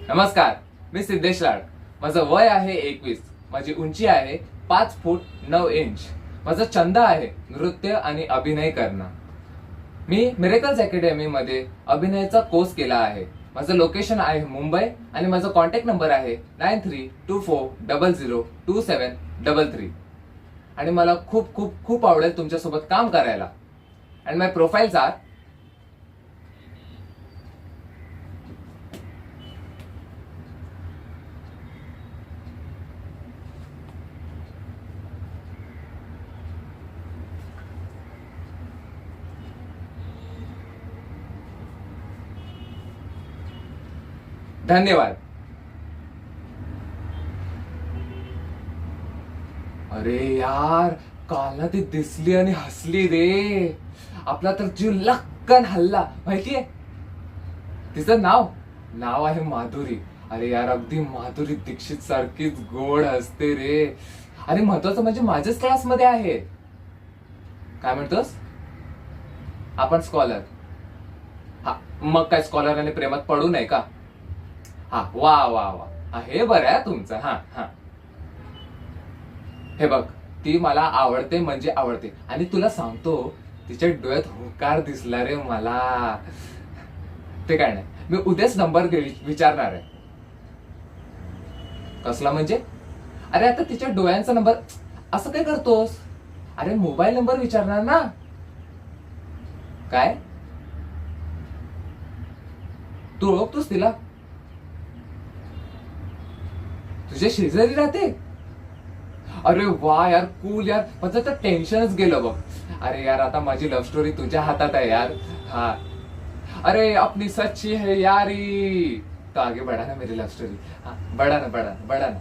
नमस्कार, मी सिद्धेश लाड. माझं वय आहे 21. माझी उंची आहे 5 फूट 9 इंच. माझा छंद आहे नृत्य आणि अभिनय करणं. मी मिरेकल्स अकॅडमी मध्ये अभिनयाचा कोर्स केला आहे. माझं लोकेशन आहे मुंबई आणि माझा कॉन्टॅक्ट नंबर आहे 9324002733. आणि मला खूप खूप खूप आवडेल तुमच्यासोबत काम करायला. अँड माय प्रोफाईल्स आर धन्यवाद. अरे यार, काल ना ती दिसली आणि हसली रे. आपला तर जीव लक्कन हल्ला माहितीये. तिचं नाव नाव आहे माधुरी. अरे यार, अगदी माधुरी दीक्षित सारखीच गोड हसते रे. आणि महत्वाचं म्हणजे माझ्याच क्लासमध्ये आहे. काय म्हणतोस? आपण स्कॉलर. हा, मग काय स्कॉलर आणि प्रेमात पडू नये का? हा, वा वा वा. हा, हे बरं आहे तुमचं. हा हा, हे बघ, ती मला आवडते म्हणजे आवडते. आणि तुला सांगतो, तिच्या डोळ्यात हुंकार दिसला रे मला. ते काय नाही, मी उद्याच नंबर विचारणार आहे. कसला म्हणजे? अरे आता तिच्या डोळ्यांचा नंबर. असं काय करतोस? अरे मोबाईल नंबर विचारणार ना. काय? तू ओळखतोस तिला? तुझ्या शेजारी राहते? अरे वा यार, कूल यार. माझं तर टेन्शनच गेलं बघ. अरे यार, आता माझी लव्ह स्टोरी तुझ्या हातात आहे यार. हा, अरे अपनी सच्ची है यारी. तो आगे बढ़ा ना मेरी लव स्टोरी. हाँ, बढ़ा ना, बढ़ा ना, बढ़ा ना.